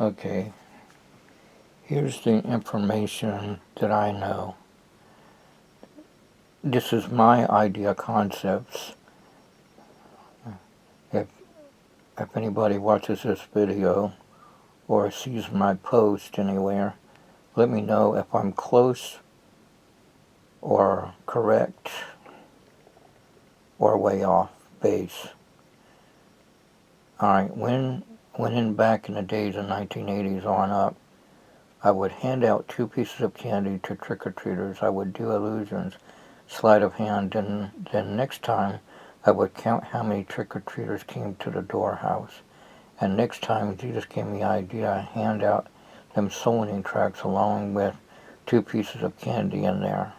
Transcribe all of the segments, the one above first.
Okay, here's the information that I know. This is my idea concepts. If, if anybody watches this video or sees my post anywhere, let me know if I'm close or correct or way off base. Alright, when back in the days of 1980s on up, I would hand out 2 pieces of candy to trick-or-treaters. I would do illusions, sleight of hand, and then next time I would count how many trick-or-treaters came to the doorhouse. And next time Jesus gave me the idea, I hand out them sewing tracks along with 2 pieces of candy in there,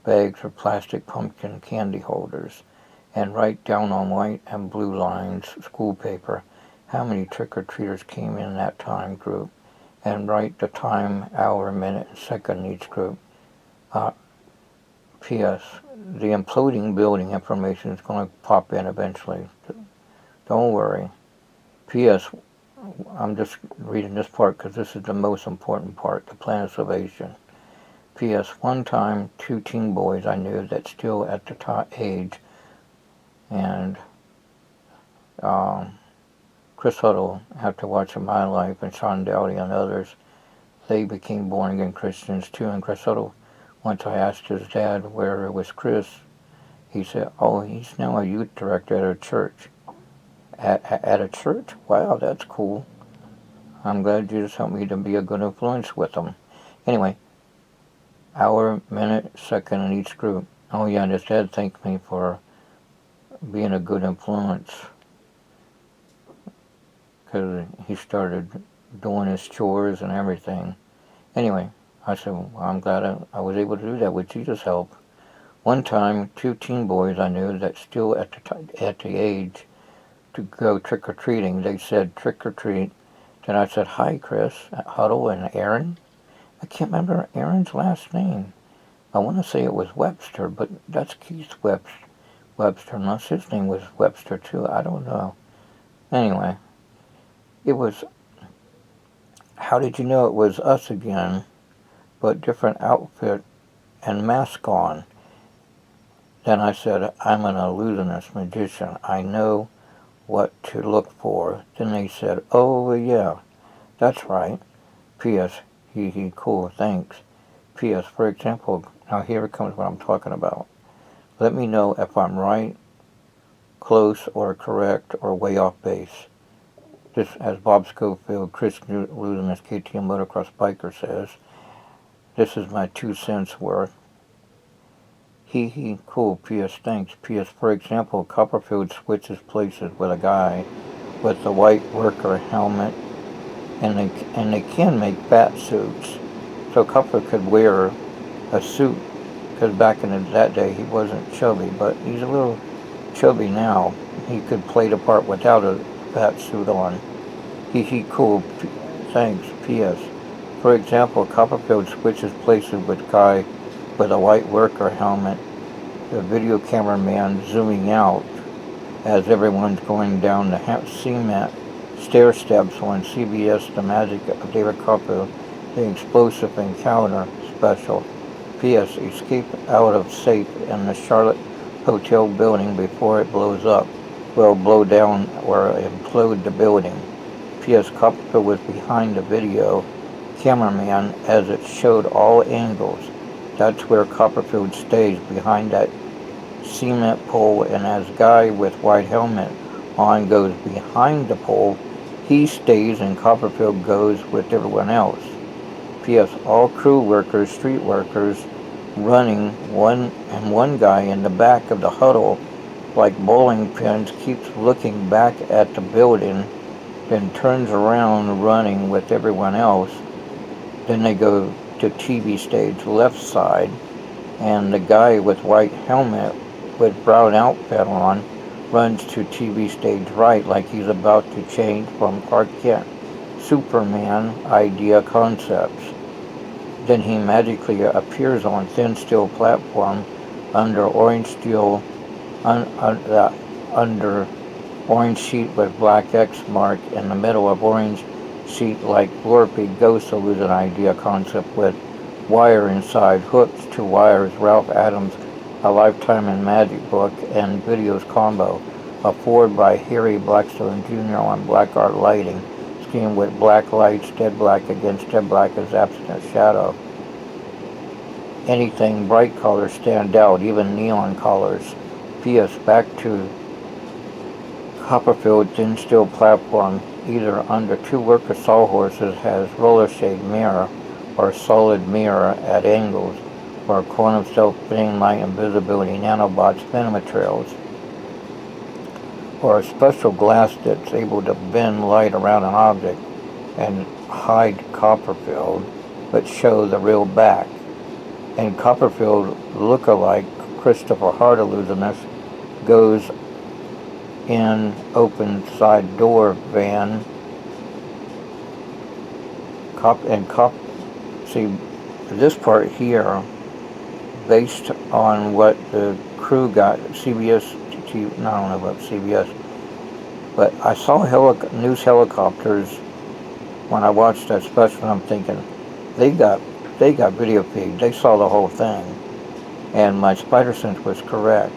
bags of plastic pumpkin candy holders, and write down on white and blue lines, school paper, how many trick-or-treaters came in that time group, and write the time, hour, minute, and second in each group. P.S. The imploding building information is going to pop in eventually. Don't worry. P.S. I'm just reading this part because this is the most important part, the plan of salvation. P.S. One time, 2 teen boys I knew that still at the age, and Chris Huddle, after watching my life, and Sean Dowdy and others, they became born-again Christians too. And Chris Huddle, once I asked his dad where it was Chris, he said, oh, he's now a youth director at a church. At a church? Wow, that's cool. I'm glad Jesus helped me to be a good influence with them. Anyway, hour, minute, second in each group. Oh yeah, and his dad thanked me for being a good influence, because he started doing his chores and everything. Anyway, I said, well, I'm glad I was able to do that with Jesus' help. One time, 2 teen boys I knew that still at the age to go trick-or-treating, they said trick-or-treat. Then I said, hi, Chris, Huddle, and Aaron. I can't remember Aaron's last name. I want to say it was Webster, but that's Keith Webster, unless his name was Webster too. I don't know. Anyway, it was, how did you know it was us again, but different outfit and mask on? Then I said, I'm an illusionist magician. I know what to look for. Then they said, oh yeah, that's right. P.S. He cool, thanks. P.S. For example, now here comes what I'm talking about. Let me know if I'm right, close, or correct, or way off base. This, as Bob Schofield, Christian illusionist, KTM motocross biker says, this is my 2 cents worth. He cool, P.S. thanks. P.S. For example, Copperfield switches places with a guy with the white worker helmet, and they can make bat suits. So Copperfield could wear a suit, because back in that day he wasn't chubby, but he's a little chubby now. He could play the part without a bat suit on. He cool, thanks, P.S. For example, Copperfield switches places with guy with a white worker helmet, the video cameraman zooming out as everyone's going down the cement stair steps on CBS The Magic of David Copperfield, the explosive encounter special. P.S. Escape out of safe in the Charlotte Hotel building before it blows up. Will blow down or implode the building. P.S. Copperfield was behind the video cameraman as it showed all angles. That's where Copperfield stays, behind that cement pole, and as guy with white helmet on goes behind the pole, he stays and Copperfield goes with everyone else. P.S. All crew workers, street workers, running, one guy in the back of the huddle, like bowling pins, keeps looking back at the building, then turns around running with everyone else. Then they go to TV stage left side, and the guy with white helmet with brown outfit on runs to TV stage right like he's about to change from Clark Kent, Superman idea concepts. Then he magically appears on thin steel platform under orange steel, under orange sheet with black X mark in the middle of orange seat like Lorpe Ghost illusion idea concept with wire inside, hooks to wires, Ralph Adams' A Lifetime in Magic book, and videos combo, a Ford by Harry Blackstone Jr. on black art lighting, scheme with black lights, dead black against dead black as absent shadow. Anything bright colors stand out, even neon colors. P.S. Back to Copperfield thin steel platform, either under two worker sawhorses, has roller shade mirror or solid mirror at angles, or quantum self-spinning light and visibility nanobots spin materials, or a special glass that's able to bend light around an object and hide Copperfield, but show the real back. And Copperfield look-alike Christopher Hart illusionist goes in open side door van. See, this part here, based on what the crew got, CBS, I don't know about CBS, but I saw news helicopters when I watched that special, and I'm thinking, they got video feed, they saw the whole thing, and my spider sense was correct.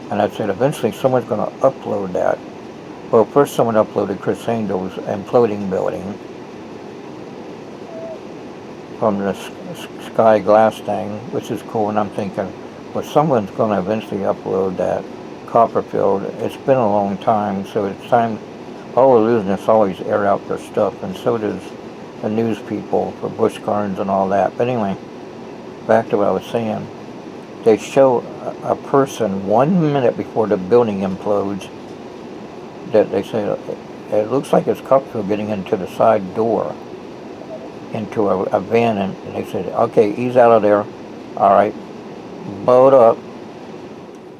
And I said, eventually someone's going to upload that. Well, first someone uploaded Chris Angel's imploding building from the sky glass thing, which is cool, and I'm thinking, well, someone's going to eventually upload that Copperfield. It's been a long time, so it's time. All illusionists always air out their stuff, and so does the news people for Busch Gardens and all that. But anyway, back to what I was saying. They show a person 1 minute before the building implodes that they say it looks like it's Copperfield getting into the side door, into a van, and they said, okay, he's out of there. All right, blow it up.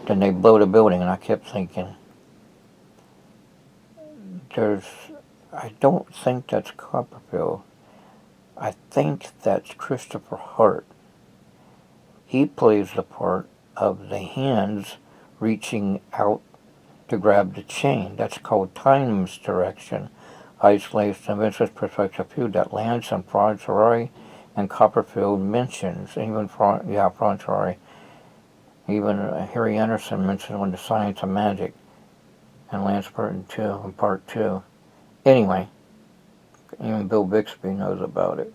Then they blow the building, and I kept thinking, I don't think that's Copperfield. I think that's Christopher Hart. He plays the part of the hands reaching out to grab the chain. That's called time misdirection. Isolates the Vincent's perspective view that lands on Franz Ferrari and Copperfield mentions. Even Franz Ferrari. Even Harry Anderson mentioned on The Science of Magic and Lance Burton too, in part 2. Anyway, even Bill Bixby knows about it.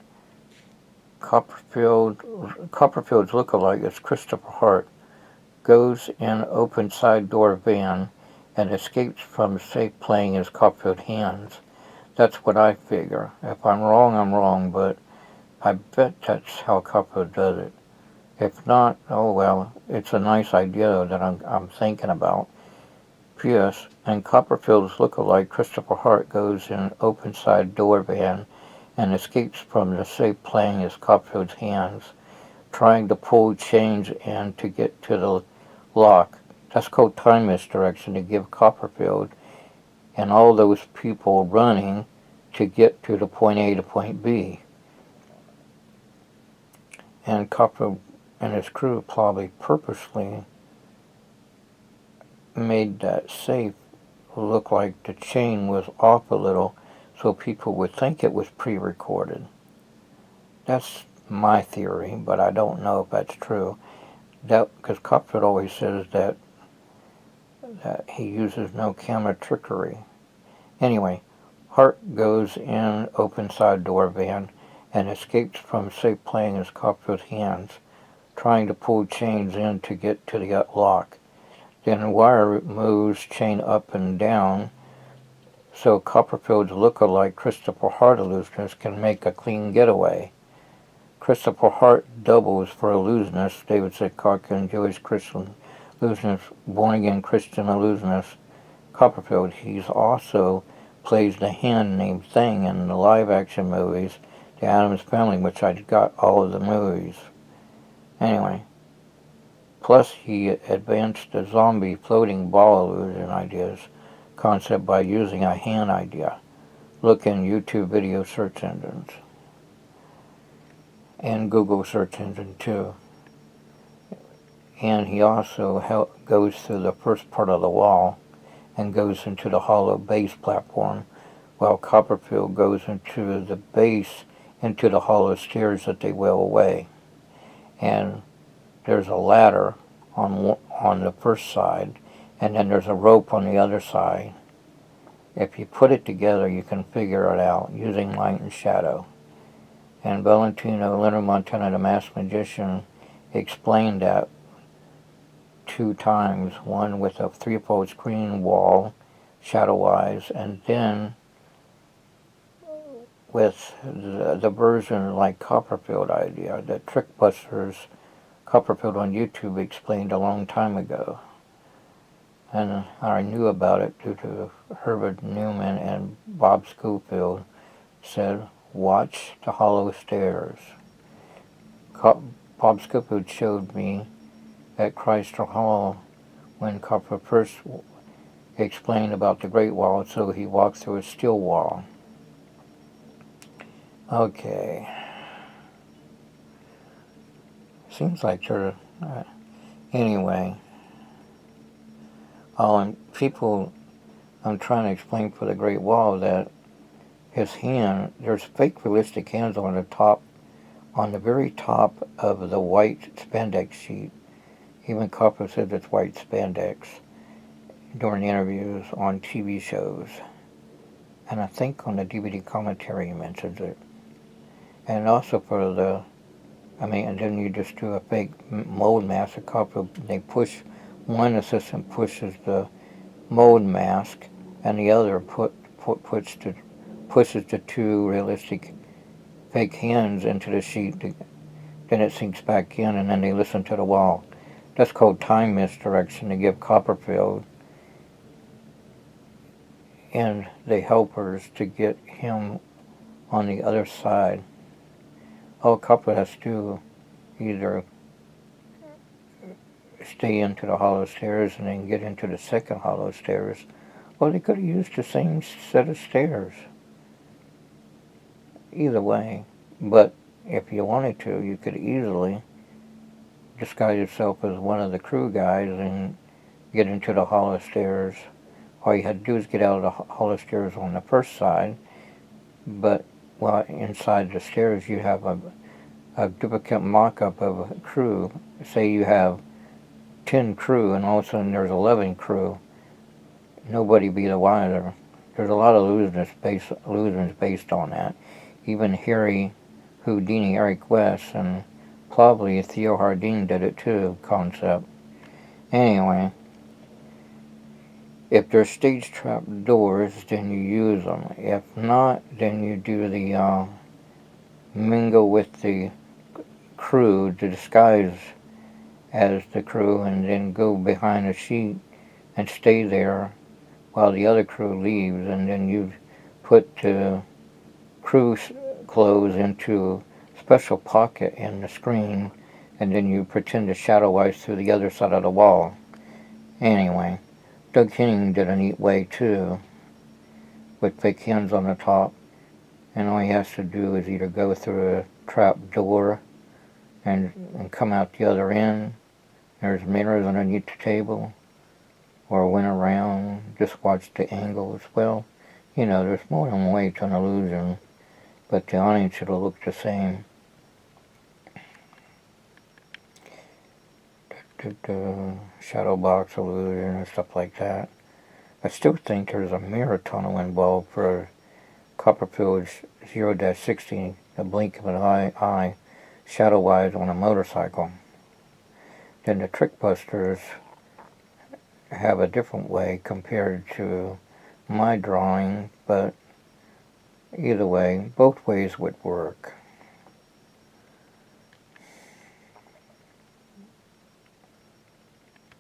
Copperfield's look-alike is Christopher Hart, goes in open side door van and escapes from safe playing as Copperfield hands. That's what I figure. If I'm wrong, I'm wrong, but I bet that's how Copperfield does it. If not, oh well, it's a nice idea that I'm thinking about. P.S. And Copperfield's look-alike Christopher Hart goes in open side door van and escapes from the safe playing as Copperfield's hands, trying to pull chains in to get to the lock. That's called time misdirection, to give Copperfield and all those people running to get to the point A to point B. And Copperfield and his crew probably purposely made that safe look like the chain was off a little, so people would think it was pre-recorded. That's my theory, but I don't know if that's true. Because Copperfield always says that he uses no camera trickery. Anyway, Hart goes in open side door van and escapes from safe playing as Copperfield's hands, trying to pull chains in to get to the lock. Then wire moves chain up and down, so Copperfield's look-alike Christopher Hart illusionist can make a clean getaway. Christopher Hart doubles for illusionist, David Sitcockin, Jewish Christian illusionist, born-again Christian illusionist, Copperfield. He's also plays the hand named Thing in the live-action movies, The Addams Family, which I got all of the movies. Anyway, plus he advanced the zombie floating ball illusion ideas concept by using a hand idea. Look in YouTube video search engines and Google search engine too. And he also goes through the first part of the wall and goes into the hollow base platform while Copperfield goes into the base, into the hollow stairs that they wheel away. And there's a ladder on the first side, and then there's a rope on the other side. If you put it together, you can figure it out using light and shadow. And Valentino Leonard Montana, the Masked Magician, explained that 2 times, one with a 3-fold screen wall, shadow-wise, and then with the version like Copperfield idea that Trickbusters Copperfield on YouTube explained a long time ago. And I knew about it due to Herbert Newman and Bob Schofield said, watch the hollow stairs. Bob Schofield showed me at Chrysler Hall when Copperfield first explained about the Great Wall, so he walked through a steel wall. Okay. Seems like they're... anyway. People... I'm trying to explain for the Great Wall that his hand... There's fake realistic hands on the top, on the very top of the white spandex sheet. Even Copperfield said it's white spandex during interviews on TV shows. And I think on the DVD commentary he mentions it. And also for the... and then you just do a fake mold mask. They push, one assistant pushes the mold mask, and the other pushes the 2 realistic fake hands into the sheet. Then it sinks back in, and then they listen to the wall. That's called time misdirection to give Copperfield and the helpers to get him on the other side. All Copperfield has to do either stay into the hollow stairs and then get into the second hollow stairs, or they could have used the same set of stairs. Either way. But if you wanted to, you could easily disguise yourself as one of the crew guys and get into the hollow stairs. All you had to do is get out of the hollow stairs on the first side, but inside the stairs you have a duplicate mock-up of a crew. Say you have 10 crew and all of a sudden there's 11 crew. Nobody be the wiser. There's a lot of illusions based on that. Even Harry Houdini, Eric West, and probably Theo Hardin did it too, concept. Anyway, if there's stage trap doors, then you use them. If not, then you do the mingle with the crew to disguise as the crew and then go behind a sheet and stay there while the other crew leaves, and then you put the crew clothes into a special pocket in the screen, and then you pretend to shadow ice through the other side of the wall. Anyway, Doug Henning did a neat way too, with fake hands on the top, and all he has to do is either go through a trap door and come out the other end. There's mirrors underneath the table, or went around, just watch the angles. Well, there's more than one way to an illusion, but the audience should look the same. The shadow box illusion and stuff like that. I still think there's a mirror tunnel involved for Copperfield's 0-60, a blink of an eye, shadow-wise on a motorcycle. Then the Trickbusters have a different way compared to my drawing, but either way, both ways would work.